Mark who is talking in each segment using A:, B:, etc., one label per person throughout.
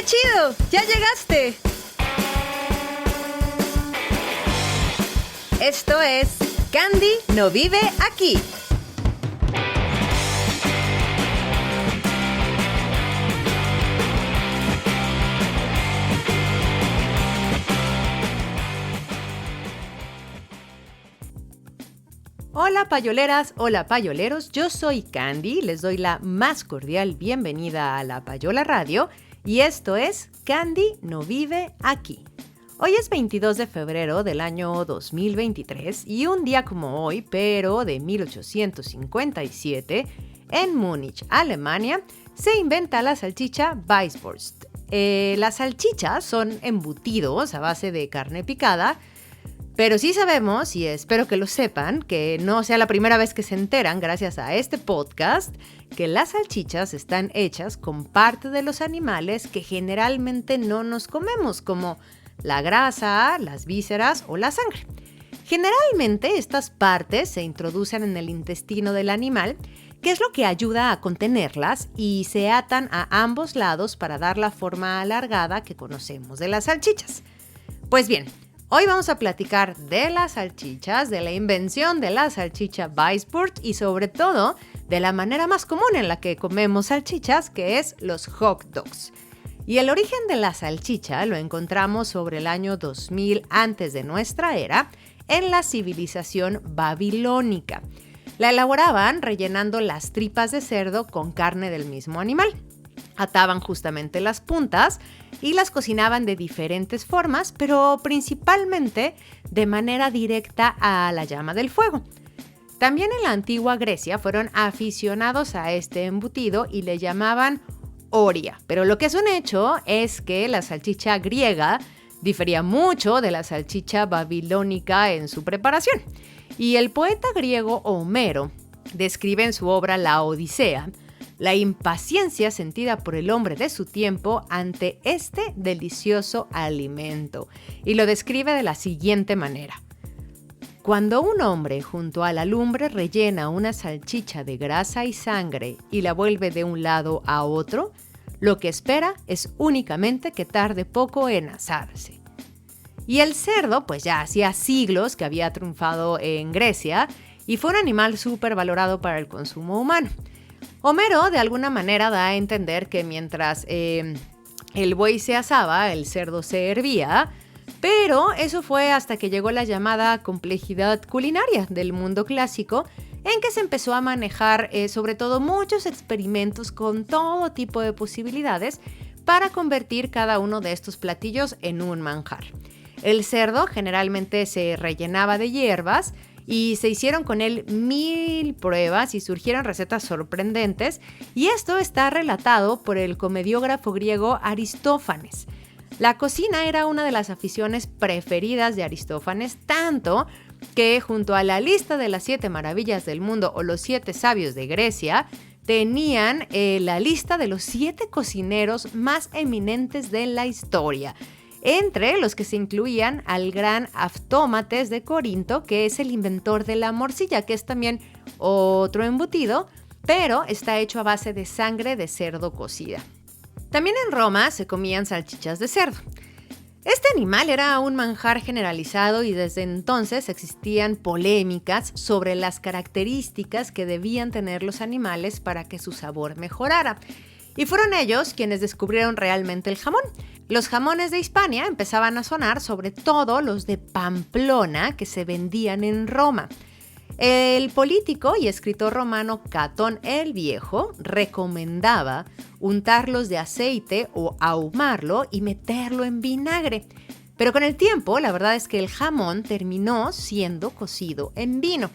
A: chido! ¡Ya llegaste! Esto es Candy no vive aquí. Hola payoleras, hola payoleros, yo soy Candy, les doy la más cordial bienvenida a la Payola Radio y esto es Candy no vive aquí. Hoy es 22 de febrero del año 2023 y un día como hoy, pero de 1857, en Múnich, Alemania, se inventa la salchicha Weisswurst. Las salchichas son embutidos a base de carne picada, pero sí sabemos, y espero que lo sepan, que no sea la primera vez que se enteran gracias a este podcast, que las salchichas están hechas con parte de los animales que generalmente no nos comemos, como la grasa, las vísceras o la sangre. Generalmente estas partes se introducen en el intestino del animal, que es lo que ayuda a contenerlas, y se atan a ambos lados para dar la forma alargada que conocemos de las salchichas. Pues bien, hoy vamos a platicar de las salchichas, de la invención de la salchicha Weisswurst y sobre todo de la manera más común en la que comemos salchichas, que es los hot dogs. Y el origen de la salchicha lo encontramos sobre el año 2000 antes de nuestra era en la civilización babilónica. La elaboraban rellenando las tripas de cerdo con carne del mismo animal. Ataban justamente las puntas y las cocinaban de diferentes formas, pero principalmente de manera directa a la llama del fuego. También en la antigua Grecia fueron aficionados a este embutido y le llamaban oria, pero lo que es un hecho es que la salchicha griega difería mucho de la salchicha babilónica en su preparación. Y el poeta griego Homero describe en su obra La Odisea la impaciencia sentida por el hombre de su tiempo ante este delicioso alimento, y lo describe de la siguiente manera. Cuando un hombre junto a la lumbre rellena una salchicha de grasa y sangre y la vuelve de un lado a otro, lo que espera es únicamente que tarde poco en asarse. Y el cerdo, pues ya hacía siglos que había triunfado en Grecia y fue un animal súper valorado para el consumo humano. Homero de alguna manera da a entender que mientras el buey se asaba, el cerdo se hervía, pero eso fue hasta que llegó la llamada complejidad culinaria del mundo clásico, en que se empezó a manejar sobre todo muchos experimentos con todo tipo de posibilidades para convertir cada uno de estos platillos en un manjar. El cerdo generalmente se rellenaba de hierbas y se hicieron con él 1000 pruebas y surgieron recetas sorprendentes, y esto está relatado por el comediógrafo griego Aristófanes. La cocina era una de las aficiones preferidas de Aristófanes, tanto que junto a la lista de las 7 maravillas del mundo o los 7 sabios de Grecia, tenían la lista de los 7 cocineros más eminentes de la historia, entre los que se incluían al gran Aftómates de Corinto, que es el inventor de la morcilla, que es también otro embutido, pero está hecho a base de sangre de cerdo cocida. También en Roma se comían salchichas de cerdo. Este animal era un manjar generalizado y desde entonces existían polémicas sobre las características que debían tener los animales para que su sabor mejorara. Y fueron ellos quienes descubrieron realmente el jamón. Los jamones de Hispania empezaban a sonar, sobre todo los de Pamplona, que se vendían en Roma. El político y escritor romano Catón el Viejo recomendaba untarlos de aceite o ahumarlo y meterlo en vinagre. Pero con el tiempo, la verdad es que el jamón terminó siendo cocido en vino.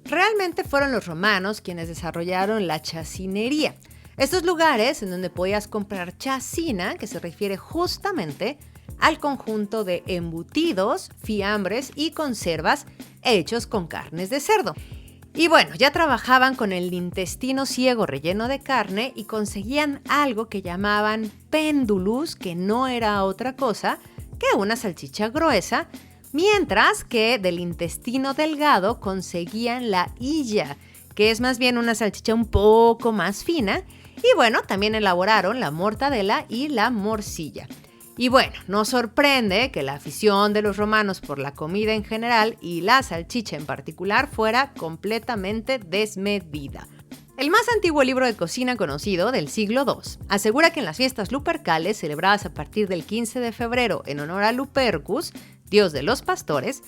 A: Realmente fueron los romanos quienes desarrollaron la chacinería. Estos lugares en donde podías comprar chacina, que se refiere justamente al conjunto de embutidos, fiambres y conservas hechos con carnes de cerdo. Y bueno, ya trabajaban con el intestino ciego relleno de carne y conseguían algo que llamaban pendulus, que no era otra cosa que una salchicha gruesa, mientras que del intestino delgado conseguían la illa, que es más bien una salchicha un poco más fina. Y bueno, también elaboraron la mortadela y la morcilla. Y bueno, no sorprende que la afición de los romanos por la comida en general y la salchicha en particular fuera completamente desmedida. El más antiguo libro de cocina conocido, del siglo II, asegura que en las fiestas lupercales, celebradas a partir del 15 de febrero en honor a Lupercus, dios de los pastores,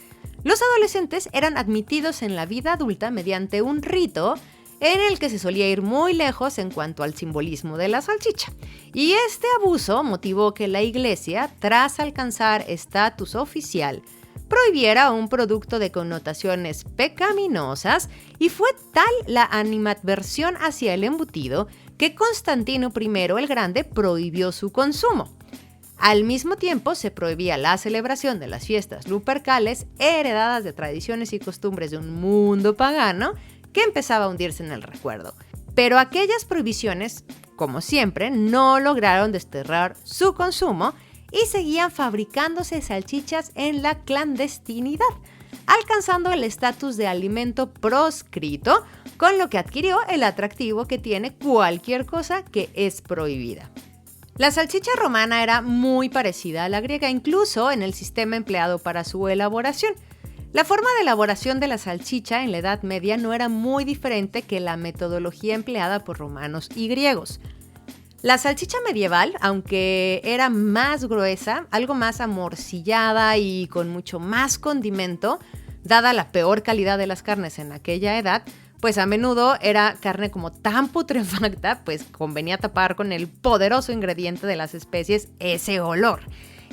A: los adolescentes eran admitidos en la vida adulta mediante un rito en el que se solía ir muy lejos en cuanto al simbolismo de la salchicha. Y este abuso motivó que la iglesia, tras alcanzar estatus oficial, prohibiera un producto de connotaciones pecaminosas, y fue tal la animadversión hacia el embutido que Constantino I el Grande prohibió su consumo. Al mismo tiempo, se prohibía la celebración de las fiestas lupercales heredadas de tradiciones y costumbres de un mundo pagano que empezaba a hundirse en el recuerdo. Pero aquellas prohibiciones, como siempre, no lograron desterrar su consumo y seguían fabricándose salchichas en la clandestinidad, alcanzando el estatus de alimento proscrito, con lo que adquirió el atractivo que tiene cualquier cosa que es prohibida. La salchicha romana era muy parecida a la griega, incluso en el sistema empleado para su elaboración. La forma de elaboración de la salchicha en la Edad Media no era muy diferente que la metodología empleada por romanos y griegos. La salchicha medieval, aunque era más gruesa, algo más amorcillada y con mucho más condimento, dada la peor calidad de las carnes en aquella edad, pues a menudo era carne como tan putrefacta, pues convenía tapar con el poderoso ingrediente de las especies ese olor.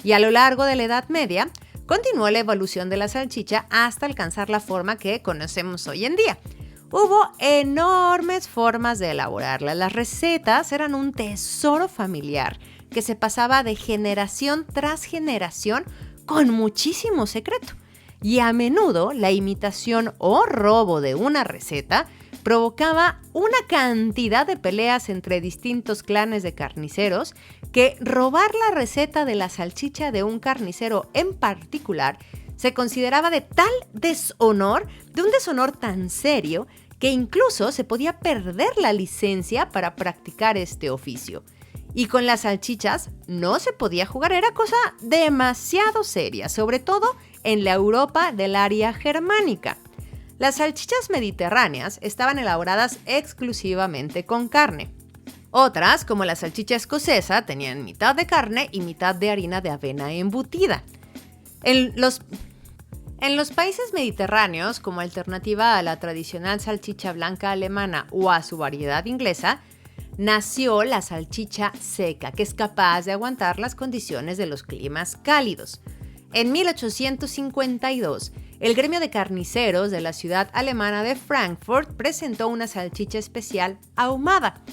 A: Y a lo largo de la Edad Media, continuó la evolución de la salchicha hasta alcanzar la forma que conocemos hoy en día. Hubo enormes formas de elaborarla. Las recetas eran un tesoro familiar que se pasaba de generación tras generación con muchísimo secreto. Y a menudo la imitación o robo de una receta provocaba una cantidad de peleas entre distintos clanes de carniceros que robar la receta de la salchicha de un carnicero en particular se consideraba de tal deshonor, de un deshonor tan serio, que incluso se podía perder la licencia para practicar este oficio. Y con las salchichas no se podía jugar, era cosa demasiado seria, sobre todo en la Europa del área germánica. Las salchichas mediterráneas estaban elaboradas exclusivamente con carne. Otras, como la salchicha escocesa, tenían mitad de carne y mitad de harina de avena embutida. En los países mediterráneos, como alternativa a la tradicional salchicha blanca alemana o a su variedad inglesa, nació la salchicha seca, que es capaz de aguantar las condiciones de los climas cálidos. En 1852, el gremio de carniceros de la ciudad alemana de Frankfurt presentó una salchicha especial ahumada.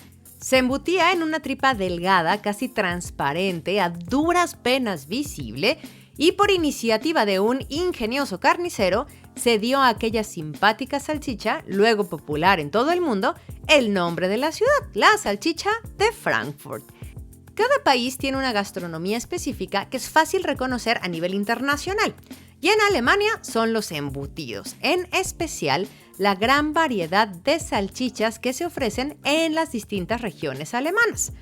A: Se embutía en una tripa delgada, casi transparente, a duras penas visible, y por iniciativa de un ingenioso carnicero, se dio a aquella simpática salchicha, luego popular en todo el mundo, el nombre de la ciudad, la salchicha de Frankfurt. Cada país tiene una gastronomía específica que es fácil reconocer a nivel internacional, y en Alemania son los embutidos, en especial la gran variedad de salchichas que se ofrecen en las distintas regiones alemanas.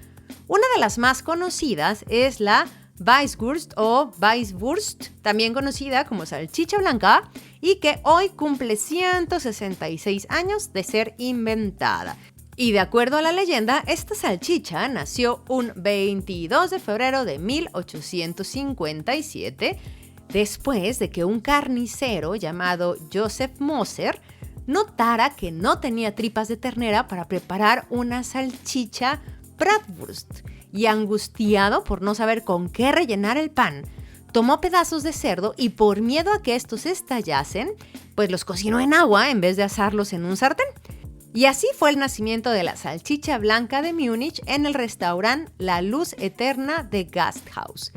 A: Una de las más conocidas es la Weisswurst o Weisswurst, también conocida como salchicha blanca, y que hoy cumple 166 años de ser inventada. Y de acuerdo a la leyenda, esta salchicha nació un 22 de febrero de 1857, después de que un carnicero llamado Joseph Moser notara que no tenía tripas de ternera para preparar una salchicha Bratwurst, y angustiado por no saber con qué rellenar el pan, tomó pedazos de cerdo y por miedo a que estos estallasen, pues los cocinó en agua en vez de asarlos en un sartén. Y así fue el nacimiento de la salchicha blanca de Múnich en el restaurante La Luz Eterna de Gasthaus.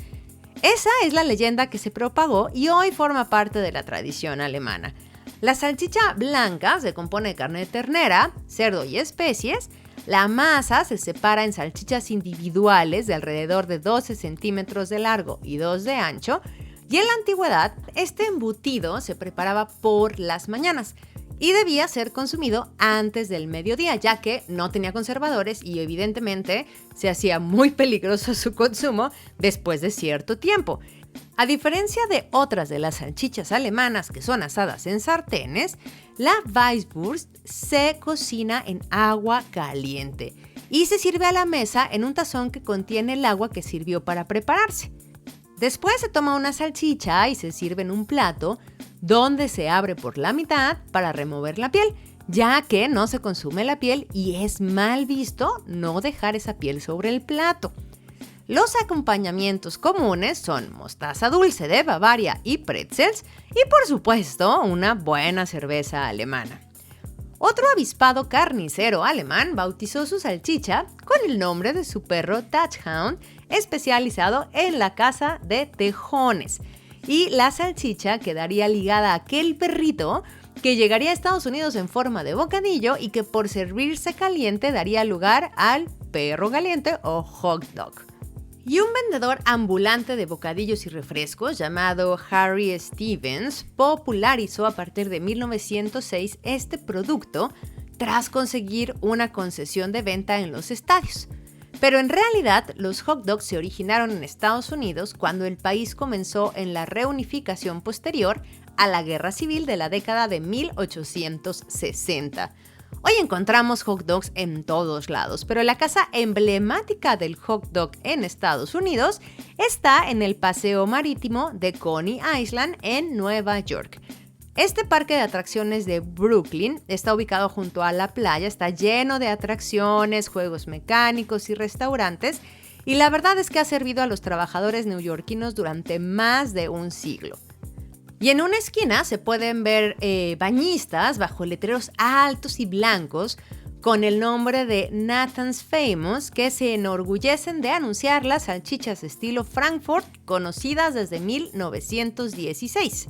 A: Esa es la leyenda que se propagó y hoy forma parte de la tradición alemana. La salchicha blanca se compone de carne de ternera, cerdo y especies. La masa se separa en salchichas individuales de alrededor de 12 centímetros de largo y 2 de ancho, y en la antigüedad este embutido se preparaba por las mañanas. y debía ser consumido antes del mediodía, ya que no tenía conservadores y evidentemente se hacía muy peligroso su consumo después de cierto tiempo. A diferencia de otras de las salchichas alemanas que son asadas en sartenes, la Weisswurst se cocina en agua caliente y se sirve a la mesa en un tazón que contiene el agua que sirvió para prepararse. Después se toma una salchicha y se sirve en un plato donde se abre por la mitad para remover la piel, ya que no se consume la piel y es mal visto no dejar esa piel sobre el plato. Los acompañamientos comunes son mostaza dulce de Bavaria y pretzels y por supuesto una buena cerveza alemana. Otro avispado carnicero alemán bautizó su salchicha con el nombre de su perro Dachshund, especializado en la caza de tejones. Y la salchicha quedaría ligada a aquel perrito que llegaría a Estados Unidos en forma de bocadillo y que por servirse caliente daría lugar al perro caliente o hot dog. Y un vendedor ambulante de bocadillos y refrescos llamado Harry Stevens popularizó a partir de 1906 este producto tras conseguir una concesión de venta en los estadios. Pero en realidad los hot dogs se originaron en Estados Unidos cuando el país comenzó en la reunificación posterior a la Guerra Civil de la década de 1860. Hoy encontramos hot dogs en todos lados, pero la casa emblemática del hot dog en Estados Unidos está en el Paseo Marítimo de Coney Island en Nueva York. Este parque de atracciones de Brooklyn está ubicado junto a la playa, está lleno de atracciones, juegos mecánicos y restaurantes, y la verdad es que ha servido a los trabajadores neoyorquinos durante más de un siglo. Y en una esquina se pueden ver bañistas bajo letreros altos y blancos con el nombre de Nathan's Famous, que se enorgullecen de anunciar las salchichas estilo Frankfurt conocidas desde 1916.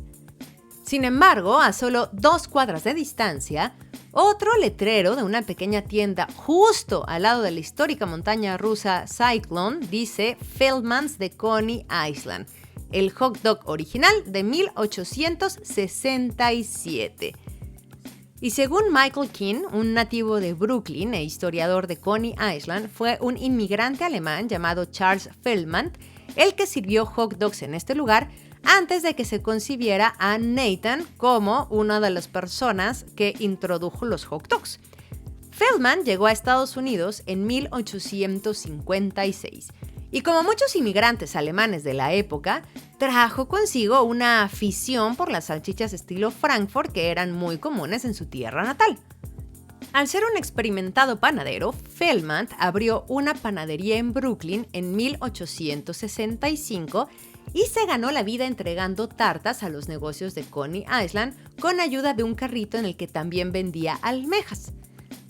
A: Sin embargo, a solo 2 cuadras de distancia, otro letrero de una pequeña tienda justo al lado de la histórica montaña rusa Cyclone dice Feldman's de Coney Island, el hot dog original de 1867. Y según Michael King, un nativo de Brooklyn e historiador de Coney Island, fue un inmigrante alemán llamado Charles Feldman el que sirvió hot dogs en este lugar antes de que se concibiera a Nathan como una de las personas que introdujo los hot dogs. Feldman llegó a Estados Unidos en 1856 y como muchos inmigrantes alemanes de la época, trajo consigo una afición por las salchichas estilo Frankfurt que eran muy comunes en su tierra natal. Al ser un experimentado panadero, Feldman abrió una panadería en Brooklyn en 1865 y se ganó la vida entregando tartas a los negocios de Coney Island con ayuda de un carrito en el que también vendía almejas.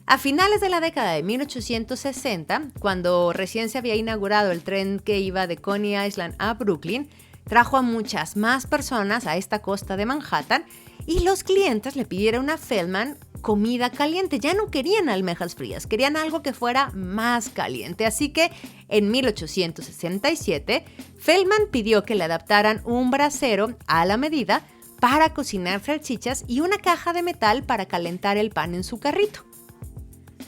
A: A finales de la década de 1860, cuando recién se había inaugurado el tren que iba de Coney Island a Brooklyn, trajo a muchas más personas a esta costa de Manhattan y los clientes le pidieron a Feldman comida caliente. Ya no querían almejas frías, querían algo que fuera más caliente. Así que en 1867, Feldman pidió que le adaptaran un brasero a la medida para cocinar salchichas y una caja de metal para calentar el pan en su carrito.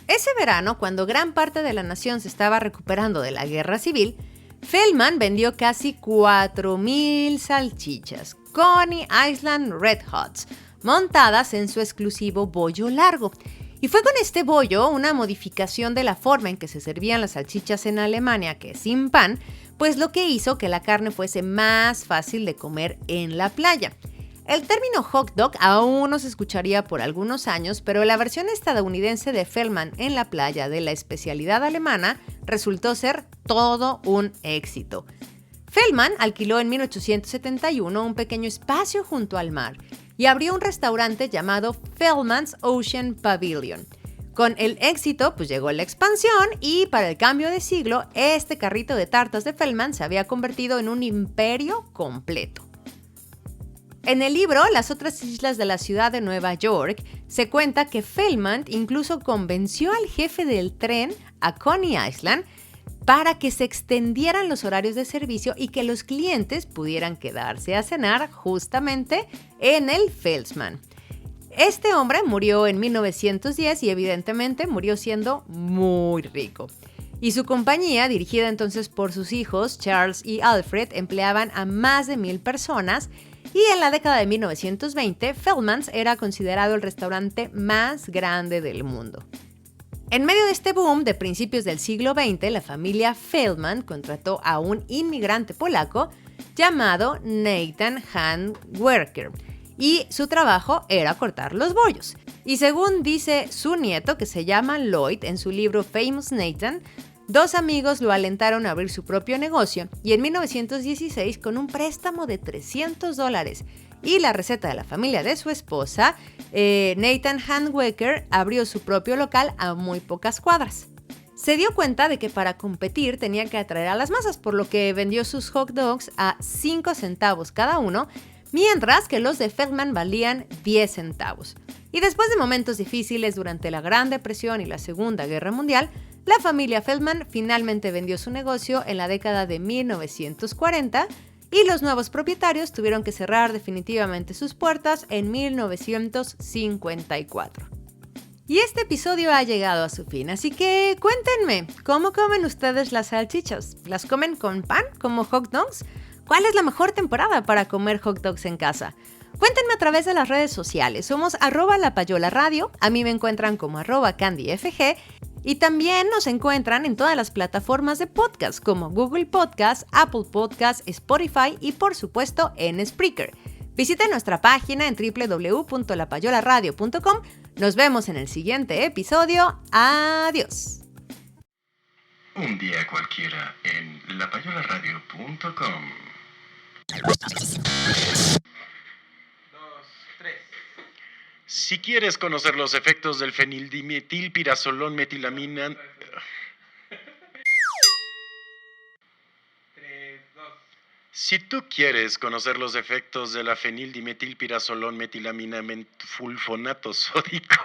A: Ese verano, cuando gran parte de la nación se estaba recuperando de la guerra civil, Feldman vendió casi 4,000 salchichas Coney Island Red Hots, montadas en su exclusivo bollo largo. Y fue con este bollo, una modificación de la forma en que se servían las salchichas en Alemania que sin pan, pues lo que hizo que la carne fuese más fácil de comer en la playa. El término hot dog aún no se escucharía por algunos años, pero la versión estadounidense de Feldman en la playa de la especialidad alemana resultó ser todo un éxito. Feldman alquiló en 1871 un pequeño espacio junto al mar y abrió un restaurante llamado Feldman's Ocean Pavilion. Con el éxito, pues llegó la expansión y para el cambio de siglo, este carrito de tartas de Feldman se había convertido en un imperio completo. En el libro Las otras islas de la ciudad de Nueva York, se cuenta que Feldman incluso convenció al jefe del tren a Coney Island para que se extendieran los horarios de servicio y que los clientes pudieran quedarse a cenar justamente en el Feldman. Este hombre murió en 1910 y evidentemente murió siendo muy rico. Y su compañía, dirigida entonces por sus hijos Charles y Alfred, empleaban a más de 1,000 personas y en la década de 1920 Feldman's era considerado el restaurante más grande del mundo. En medio de este boom de principios del siglo XX, la familia Feldman contrató a un inmigrante polaco llamado Nathan Handwerker, y su trabajo era cortar los bollos. Y según dice su nieto, que se llama Lloyd, en su libro Famous Nathan, 2 amigos lo alentaron a abrir su propio negocio y en 1916, con un préstamo de $300 y la receta de la familia de su esposa, Nathan Handwerker abrió su propio local a muy pocas cuadras. Se dio cuenta de que para competir tenía que atraer a las masas, por lo que vendió sus hot dogs a 5 centavos cada uno, mientras que los de Feldman valían 10 centavos. Y después de momentos difíciles durante la Gran Depresión y la Segunda Guerra Mundial, la familia Feldman finalmente vendió su negocio en la década de 1940 y los nuevos propietarios tuvieron que cerrar definitivamente sus puertas en 1954. Y este episodio ha llegado a su fin, así que cuéntenme, ¿cómo comen ustedes las salchichas? ¿Las comen con pan, como hot dogs? ¿Cuál es la mejor temporada para comer hot dogs en casa? Cuéntenme a través de las redes sociales. Somos @lapayolaradio, a mí me encuentran como @candyfg y también nos encuentran en todas las plataformas de podcast como Google Podcast, Apple Podcast, Spotify y por supuesto en Spreaker. Visiten nuestra página en www.lapayolaradio.com. Nos vemos en el siguiente episodio. Adiós.
B: Un día cualquiera en lapayolaradio.com. 2, 3. Si quieres conocer los efectos del fenildimetilpirazolón metilamina... 3, 2. Si tú quieres conocer los efectos de la fenildimetilpirazolón metilamina fulfonato sódico...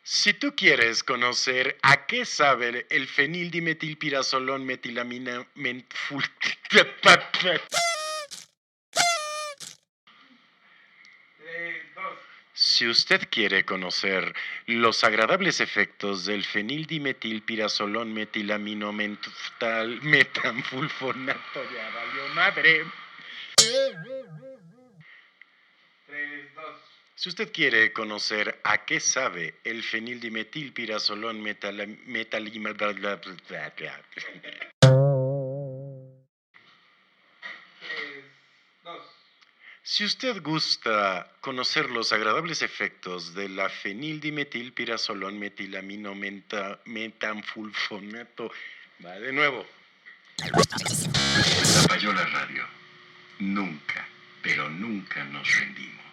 B: Si tú quieres conocer a qué sabe el fenildimetilpirazolón metilamina Si usted quiere conocer los agradables efectos del fenildimetilpirazolón metilamino metanfulfonato, ya valió madre. 3, 2. Si usted quiere conocer a qué sabe el fenildimetilpirazolón Si usted gusta conocer los agradables efectos de la fenildimetilpirazolón metilamino metanfulfonato, va de nuevo. La Payola Radio. Nunca, pero nunca nos rendimos.